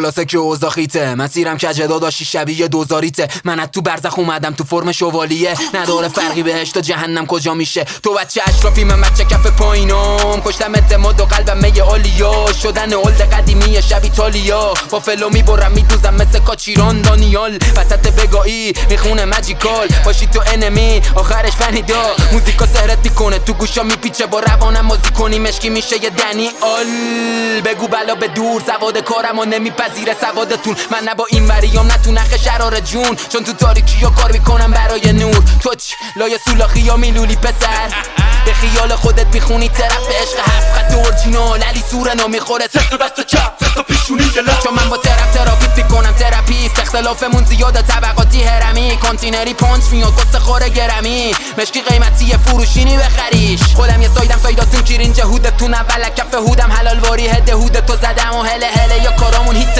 خلاصه که اوضاع خیته، مسیرم کجه داداشی شبیه دوزاریته. من از تو برزخ اومدم تو فرم شوالیه، نداره فرقی بهشت و جهنم کجا میشه. تو بچه اشرافی من بچه کف پایینم، کشتم اعتماد و قلبم می آلیا، شدن اولد قدیمی شب ایتالیا. با فلو میبرم میدوزم مثل کاچیران دانیال، وسط بگاهی میخونه ماجیکال. باشی تو انمی آخرش فنیدا، موزیکا سهرت میکنه تو گوشا میپیچه. با روانم بازی کنی مشکی میشه یه دنیال. بگو بلا به دور سواد کارمو نمیپذیره سوادتون. من نه با این وریام نه تو نخ شرار جون، چون تو تاریکی ها کار میکنم برای نور. تو چ لای سولاخی یا میلولی پسر، به خیال خودت میخونی طرف عشق هفت خط اورجینال. علی سورنا میخوره ست دست چپ ست پیشونی جلو، چون من با طرف تراپیت میکنم تراپیست. اختلافمون زیاده طبقاتی هرمی، کانتینری پانچ میاد قصه خوره گرمی. مشکی قیمتی فروشینی بخریش، خودم یه سایدم سایداتون کیرین جهودتون. اول کف هودم حلال واری هده هوده تو زدم و هله هله یا کارامون هیت